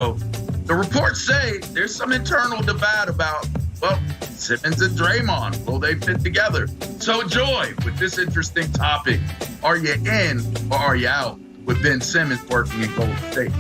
the reports say there's some internal debate about, well, Simmons and Draymond, will they fit together? So, Joy, with this interesting topic, are you in or are you out with Ben Simmons working in Golden State?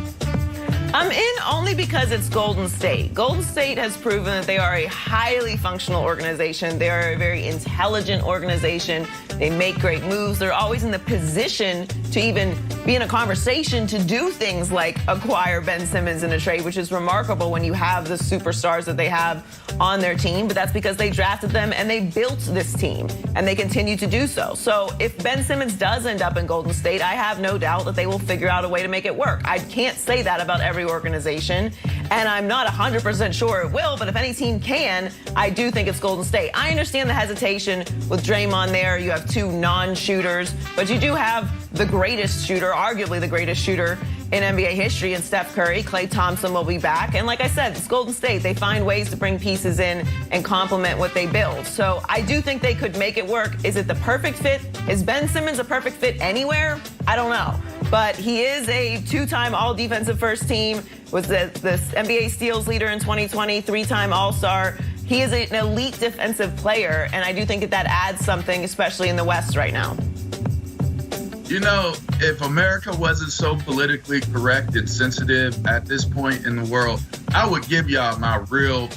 I'm in only because it's Golden State. Golden State has proven that they are a highly functional organization. They are a very intelligent organization. They make great moves. They're always in the position to even be in a conversation to do things like acquire Ben Simmons in a trade, which is remarkable when you have the superstars that they have on their team. But that's because they drafted them and they built this team, and they continue to do so. So if Ben Simmons does end up in Golden State, I have no doubt that they will figure out a way to make it work. I can't say that about every organization, and I'm not 100% sure it will, but if any team can, I do think it's Golden State. I understand the hesitation with Draymond there. You have two non-shooters, but you do have the greatest shooter, arguably the greatest shooter in NBA history, in Steph Curry. Klay Thompson will be back. And like I said, it's Golden State. They find ways to bring pieces in and complement what they build. So I do think they could make it work. Is it the perfect fit? Is Ben Simmons a perfect fit anywhere? I don't know. But he is a two-time all-defensive first team, was the NBA steals leader in 2020, three-time All-Star. He is an elite defensive player, and I do think that adds something, especially in the West right now. You know, if America wasn't so politically correct and sensitive at this point in the world, I would give y'all my real,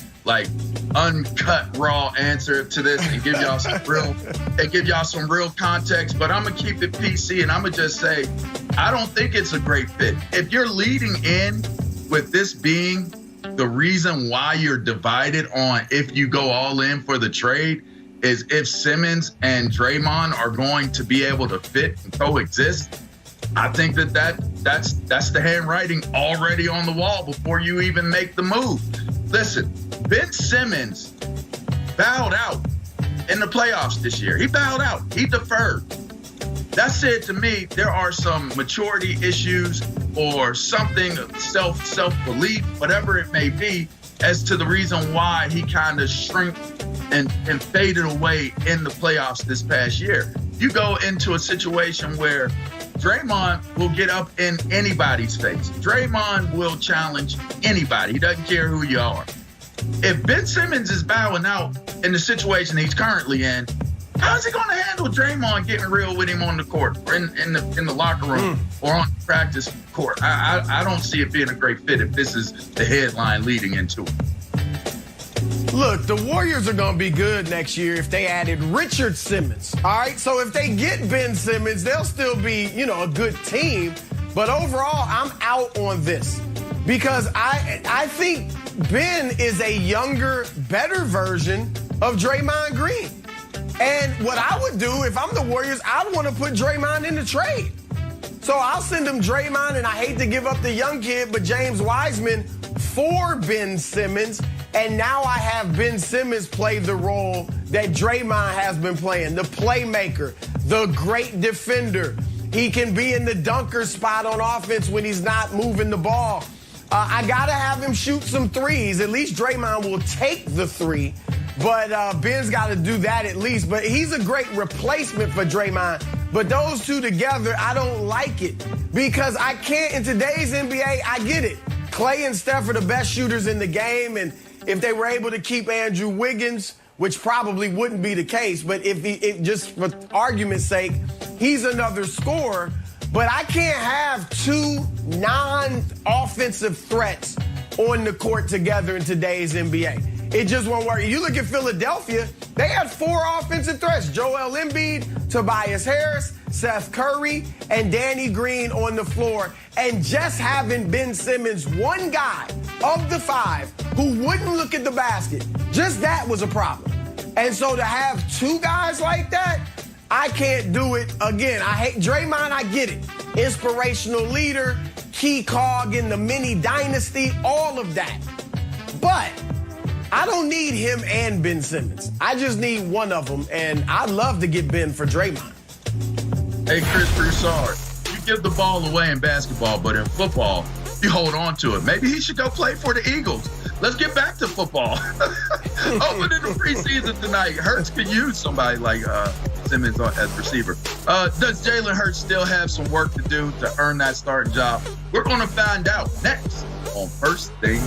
uncut, raw answer to this and give y'all some real context. But I'm gonna keep it PC and I'm gonna just say, I don't think it's a great fit. If you're leading in with this being the reason why you're divided on if you go all in for the trade, is if Simmons and Draymond are going to be able to fit and coexist, I think that's the handwriting already on the wall before you even make the move. Listen, Ben Simmons bowed out in the playoffs this year. He bowed out. He deferred. That said to me, there are some maturity issues or something, self-belief, whatever it may be, as to the reason why he kind of shrank and faded away in the playoffs this past year. You go into a situation where Draymond will get up in anybody's face. Draymond will challenge anybody. He doesn't care who you are. If Ben Simmons is bowing out in the situation he's currently in, how is he going to handle Draymond getting real with him on the court or in the locker room or on the practice court? I don't see it being a great fit if this is the headline leading into it. Look, the Warriors are going to be good next year if they added Richard Simmons. All right, so if they get Ben Simmons, they'll still be, a good team. But overall, I'm out on this because I think Ben is a younger, better version of Draymond Green. And what I would do if I'm the Warriors, I'd want to put Draymond in the trade. So I'll send him Draymond, and I hate to give up the young kid, but James Wiseman for Ben Simmons. And now I have Ben Simmons play the role that Draymond has been playing, the playmaker, the great defender. He can be in the dunker spot on offense when he's not moving the ball. I got to have him shoot some threes. At least Draymond will take the three. But Ben's got to do that at least. But he's a great replacement for Draymond. But those two together, I don't like it. Because I can't, in today's NBA, I get it. Klay and Steph are the best shooters in the game. And if they were able to keep Andrew Wiggins, which probably wouldn't be the case, but if just for argument's sake, he's another scorer. But I can't have two non-offensive threats on the court together in today's NBA. It just won't work. You look at Philadelphia, they had 4 offensive threats. Joel Embiid, Tobias Harris, Seth Curry, and Danny Green on the floor. And just having Ben Simmons, one guy of the 5 who wouldn't look at the basket, just that was a problem. And so to have 2 guys like that, I can't do it again. I hate Draymond, I get it. Inspirational leader, key cog in the mini dynasty, all of that. But I don't need him and Ben Simmons. I just need one of them, and I'd love to get Ben for Draymond. Hey, Chris Broussard, you give the ball away in basketball, but in football, you hold on to it. Maybe he should go play for the Eagles. Let's get back to football. Opening the preseason tonight, Hurts could use somebody like Simmons as receiver. Does Jalen Hurts still have some work to do to earn that starting job? We're going to find out next on first things.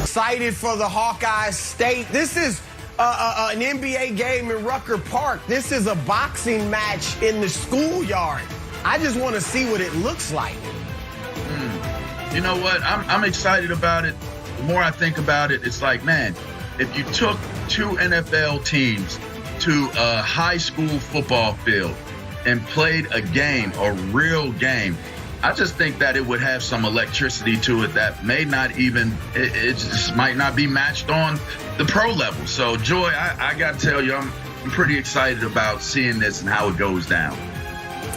Excited for the Hawkeye State. This is an NBA game in Rucker Park. This is a boxing match in the schoolyard. I just want to see what it looks like. You know what? I'm excited about it. The more I think about it, it's like, man, if you took two NFL teams to a high school football field and played a game, a real game, I just think that it would have some electricity to it that may not even, it just might not be matched on the pro level. So, Joy, I got to tell you, I'm pretty excited about seeing this and how it goes down.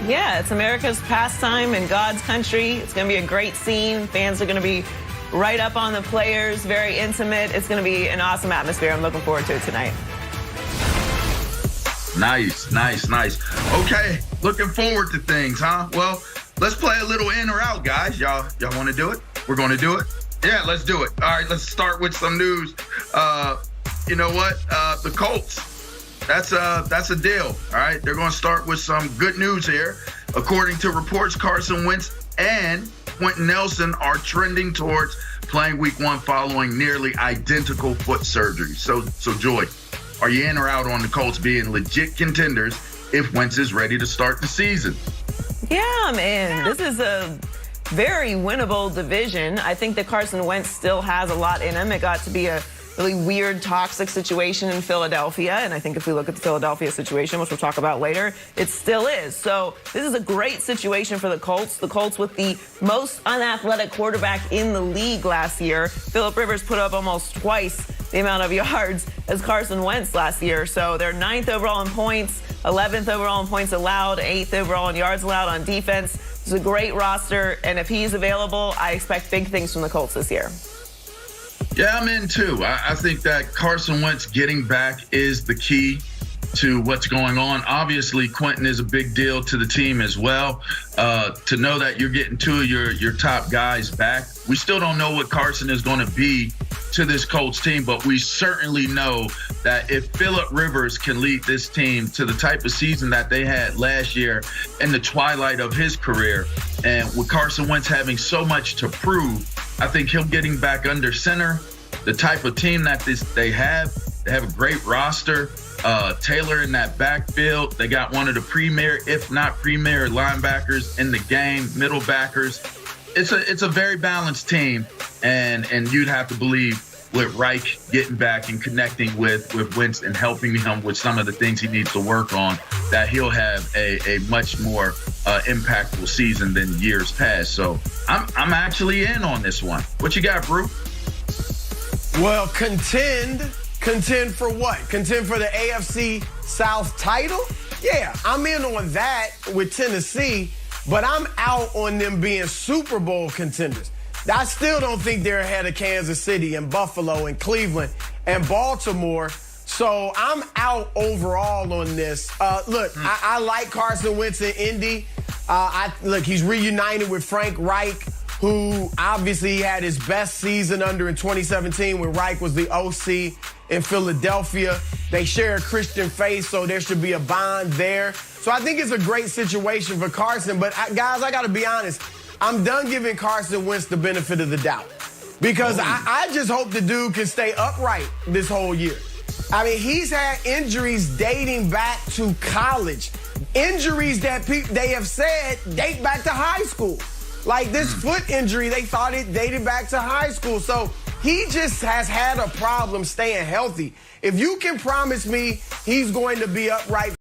Yeah, it's America's pastime in God's country. It's going to be a great scene. Fans are going to be right up on the players, very intimate. It's going to be an awesome atmosphere. I'm looking forward to it tonight. Nice. Okay, looking forward to things, huh? Well, let's play a little in or out, guys. Y'all want to do it? We're going to do it? Yeah, let's do it. All right, let's start with some news. You know what? The Colts. That's a deal. All right, they're going to start with some good news here. According to reports, Carson Wentz and Quentin Nelson are trending towards playing Week 1 following nearly identical foot surgery. So Joy, are you in or out on the Colts being legit contenders if Wentz is ready to start the season? Yeah, I'm in. This is a very winnable division. I think that Carson Wentz still has a lot in him. It got to be a really weird, toxic situation in Philadelphia. And I think if we look at the Philadelphia situation, which we'll talk about later, it still is. So this is a great situation for the Colts. The Colts with the most unathletic quarterback in the league last year. Phillip Rivers put up almost twice the amount of yards as Carson Wentz last year. So they're 9th overall in points, 11th overall in points allowed, 8th overall in yards allowed on defense. It's a great roster. And if he's available, I expect big things from the Colts this year. Yeah, I'm in too. I think that Carson Wentz getting back is the key to what's going on. Obviously, Quentin is a big deal to the team as well. To know that you're getting two of your top guys back. We still don't know what Carson is going to be to this Colts team, but we certainly know that if Phillip Rivers can lead this team to the type of season that they had last year in the twilight of his career, and with Carson Wentz having so much to prove, I think him getting back under center, the type of team that they have a great roster. Taylor in that backfield, they got one of the premier, if not premier, linebackers in the game, middle backers. It's a very balanced team, and you'd have to believe with Wright getting back and connecting with Wentz and helping him with some of the things he needs to work on, that he'll have a much more impactful season than years past. So I'm actually in on this one. What you got, Brew? Well, contend for what? Contend for the AFC South title? Yeah, I'm in on that with Tennessee, but I'm out on them being Super Bowl contenders. I still don't think they're ahead of Kansas City and Buffalo and Cleveland and Baltimore. So I'm out overall on this. Look, I like Carson Wentz in Indy. Look, he's reunited with Frank Reich, who obviously had his best season under in 2017 when Reich was the OC in Philadelphia. They share a Christian faith, so there should be a bond there. So I think it's a great situation for Carson. But, guys, I got to be honest. I'm done giving Carson Wentz the benefit of the doubt because I just hope the dude can stay upright this whole year. I mean, he's had injuries dating back to college. Injuries that they have said date back to high school. Like this foot injury, they thought it dated back to high school. So he just has had a problem staying healthy. If you can promise me he's going to be upright